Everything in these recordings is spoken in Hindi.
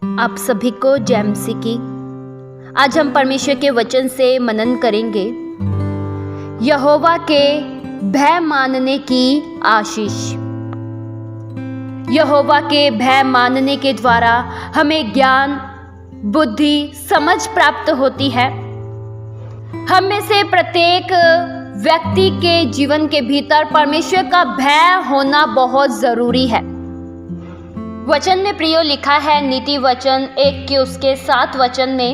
आप सभी को जय मसीह की। आज हम परमेश्वर के वचन से मनन करेंगे। यहोवा के भय मानने की आशीष। यहोवा के भय मानने के द्वारा हमें ज्ञान, बुद्धि, समझ प्राप्त होती है। हम में से प्रत्येक व्यक्ति के जीवन के भीतर परमेश्वर का भय होना बहुत जरूरी है। वचन में प्रियो लिखा है, नीति वचन 1 के उसके 7 वचन में,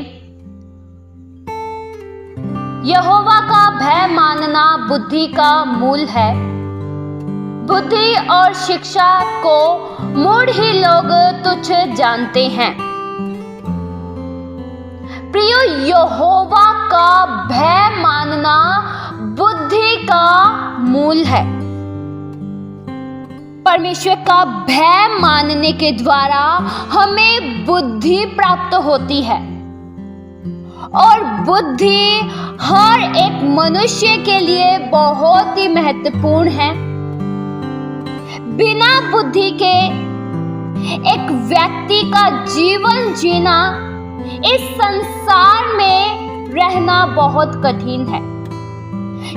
यहोवा का भय मानना बुद्धि का मूल है। बुद्धि और शिक्षा को मूढ़ ही लोग तुच्छ जानते हैं। प्रियो, यहोवा का भय मानना बुद्धि का मूल है। परमेश्वर का भय मानने के द्वारा हमें बुद्धि प्राप्त होती है और बुद्धि हर एक मनुष्य के लिए बहुत ही महत्वपूर्ण है। बिना बुद्धि के एक व्यक्ति का जीवन जीना, इस संसार में रहना बहुत कठिन है,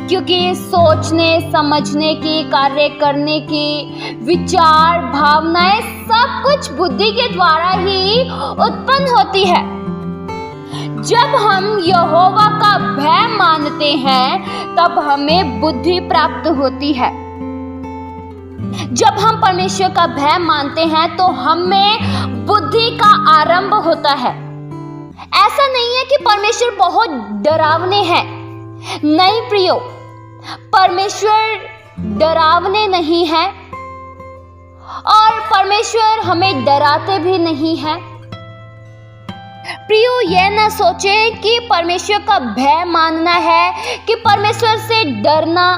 क्योंकि सोचने समझने की, कार्य करने की, विचार, भावनाएं सब कुछ बुद्धि के द्वारा ही उत्पन्न होती है। जब हम यहोवा का भय मानते हैं तब हमें बुद्धि प्राप्त होती है। जब हम परमेश्वर का भय मानते हैं तो हमें बुद्धि का आरंभ होता है। ऐसा नहीं है कि परमेश्वर बहुत डरावने हैं। नहीं प्रियो, परमेश्वर डरावने नहीं है और परमेश्वर हमें डराते भी नहीं है। प्रियो, यह ना सोचे कि परमेश्वर का भय मानना है कि परमेश्वर से डरना,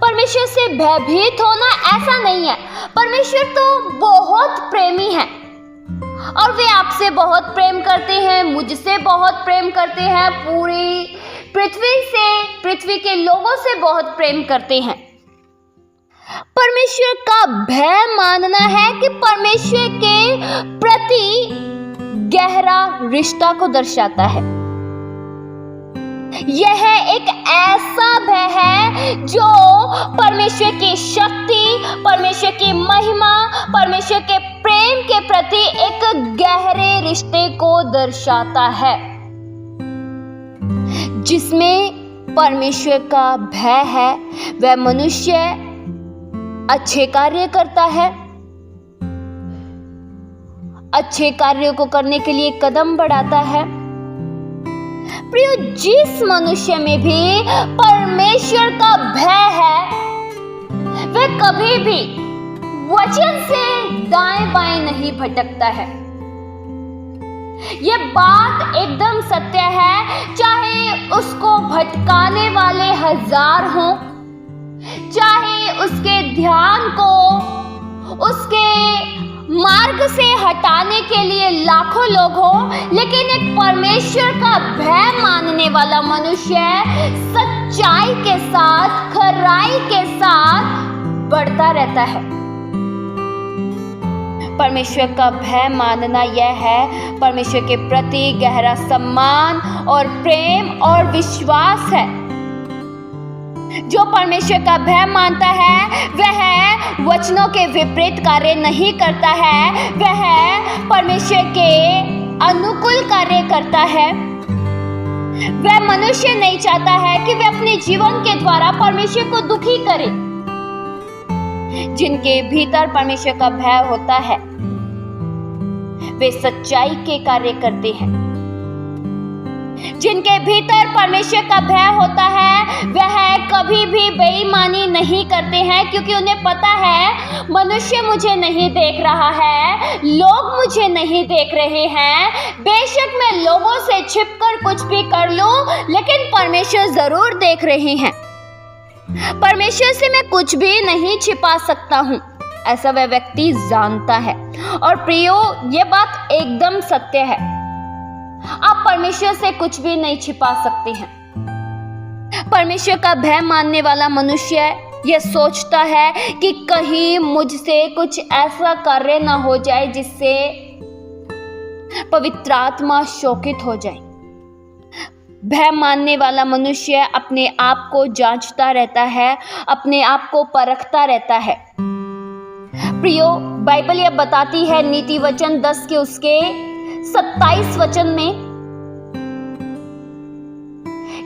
परमेश्वर से भयभीत होना, ऐसा नहीं है। परमेश्वर तो बहुत प्रेमी है और वे आपसे बहुत प्रेम करते हैं, मुझसे बहुत प्रेम करते हैं, पूरी पृथ्वी के लोगों से बहुत प्रेम करते हैं। परमेश्वर का भय मानना है कि परमेश्वर के प्रति गहरा रिश्ता को दर्शाता है। यह एक ऐसा भय है जो परमेश्वर की शक्ति, परमेश्वर की महिमा, परमेश्वर के प्रेम के प्रति एक गहरे रिश्ते को दर्शाता है। जिसमें परमेश्वर का भय है वह मनुष्य अच्छे कार्य करता है, अच्छे कार्यों को करने के लिए कदम बढ़ाता है। प्रियो, जिस मनुष्य में भी परमेश्वर का भय है वह कभी भी वचन से दाएं बाएं नहीं भटकता है। यह बात एकदम सत्य है, चाहे उसको भटकाने वाले 1000 हों, चाहे उसके ध्यान को उसके मार्ग से हटाने के लिए लाखों लोग हों, लेकिन एक परमेश्वर का भय मानने वाला मनुष्य सच्चाई के साथ, खराई के साथ बढ़ता रहता है। परमेश्वर का भय मानना यह है परमेश्वर के प्रति गहरा सम्मान और प्रेम और विश्वास है। जो परमेश्वर का भय मानता है वह वचनों के विपरीत कार्य नहीं करता है, वह परमेश्वर के अनुकूल कार्य करता है। वह मनुष्य नहीं चाहता है कि वह अपने जीवन के द्वारा परमेश्वर को दुखी करे। जिनके भीतर परमेश्वर का भय होता है वे सच्चाई के कार्य करते हैं। जिनके भीतर परमेश्वर का भय होता है वह कभी भी बेईमानी नहीं करते हैं, क्योंकि उन्हें पता है मनुष्य मुझे नहीं देख रहा है, लोग मुझे नहीं देख रहे हैं। बेशक मैं लोगों से छिपकर कुछ भी कर लूं, लेकिन परमेश्वर जरूर देख रहे हैं। परमेश्वर से मैं कुछ भी नहीं छिपा सकता हूं, ऐसा वह व्यक्ति जानता है। और प्रियो, यह बात एकदम सत्य है। आप परमेश्वर से कुछ भी नहीं छिपा सकते हैं। परमेश्वर का भय मानने वाला मनुष्य यह सोचता है कि कहीं मुझसे कुछ ऐसा कार्य ना हो जाए जिससे पवित्र आत्मा शोकित हो जाए। भय मानने वाला मनुष्य अपने आप को जांचता रहता है, अपने आप को परखता रहता है। प्रियो, बाइबल यह बताती है नीति वचन 10 के उसके 27 वचन में,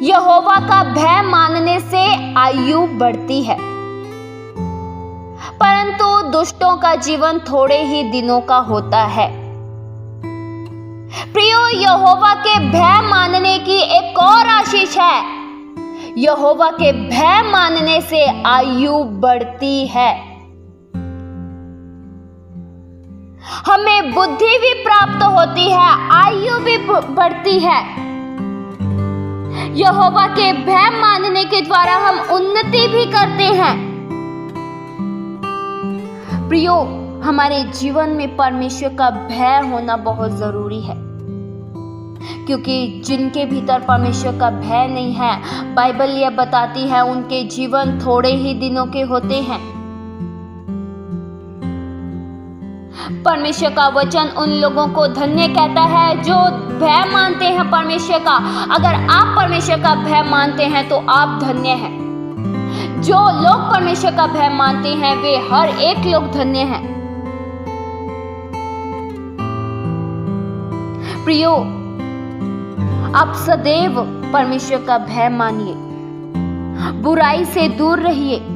यहोवा का भय मानने से आयु बढ़ती है, परंतु दुष्टों का जीवन थोड़े ही दिनों का होता है। प्रियो, यहोवा के भय मानने की एक और आशीष है। यहोवा के भय मानने से आयु बढ़ती है। हमें बुद्धि भी प्राप्त होती है, आयु भी बढ़ती है। यहोवा के भय मानने के द्वारा हम उन्नति भी करते हैं। प्रियो, हमारे जीवन में परमेश्वर का भय होना बहुत जरूरी है, क्योंकि जिनके भीतर परमेश्वर का भय नहीं है, बाइबल यह बताती है उनके जीवन थोड़े ही दिनों के होते हैं। परमेश्वर का वचन उन लोगों को धन्य कहता है जो भय मानते हैं परमेश्वर का। अगर आप परमेश्वर का भय मानते हैं तो आप धन्य हैं। जो लोग परमेश्वर का भय मानते हैं वे हर एक लोग धन्य हैं। प्रियो, आप सदैव परमेश्वर का भय मानिए, बुराई से दूर रहिए।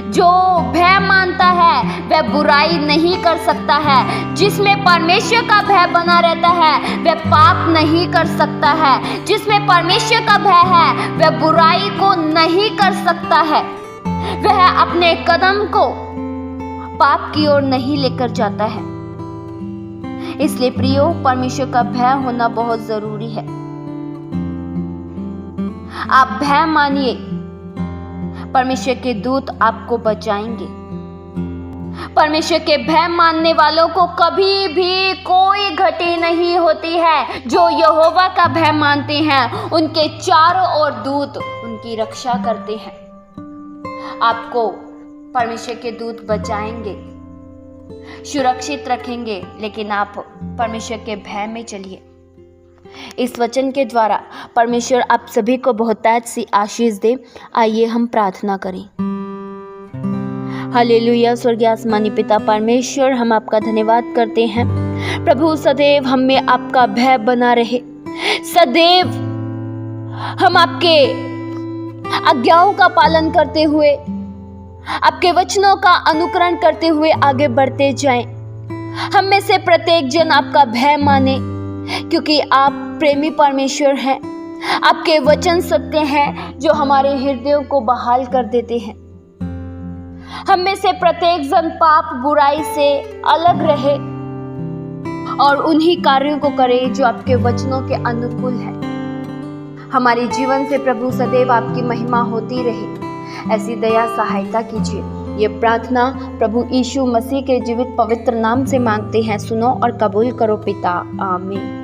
जो भय मानता है वह बुराई नहीं कर सकता है। जिसमें परमेश्वर का भय बना रहता है वह पाप नहीं कर सकता है। जिसमें परमेश्वर का भय है वह बुराई को नहीं कर सकता है। वह अपने कदम को पाप की ओर नहीं लेकर जाता है। इसलिए प्रियो, परमेश्वर का भय होना बहुत जरूरी है। आप भय मानिए, परमेश्वर के दूत आपको बचाएंगे। परमेश्वर के भय मानने वालों को कभी भी कोई घटी नहीं होती है। जो यहोवा का भय मानते हैं उनके चारों ओर दूत उनकी रक्षा करते हैं। आपको परमेश्वर के दूत बचाएंगे, सुरक्षित रखेंगे, लेकिन आप परमेश्वर के भय में चलिए। इस वचन के द्वारा परमेश्वर आप सभी को बहुतायत सी आशीष दे। आइए हम प्रार्थना करें। हालेलुया। स्वर्गीय आसमानी पिता परमेश्वर, हम आपका धन्यवाद करते हैं। प्रभु, सदैव हम में आपका भय बना रहे। सदैव हम आपके आज्ञाओं का पालन करते हुए, आपके वचनों का अनुकरण करते हुए आगे बढ़ते जाएं। हम में से प्रत्येक जन आपका भय माने, क्योंकि आप प्रेमी परमेश्वर हैं। आपके वचन सत्य हैं जो हमारे हृदयों को बहाल कर देते हैं। हम में से प्रत्येक जन पाप बुराई से अलग रहे और उन्हीं कार्यों को करे जो आपके वचनों के अनुकूल है। हमारे जीवन से प्रभु सदैव आपकी महिमा होती रहे, ऐसी दया सहायता कीजिए। ये प्रार्थना प्रभु यीशु मसीह के जीवित पवित्र नाम से मांगते हैं। सुनो और कबूल करो पिता। आमीन।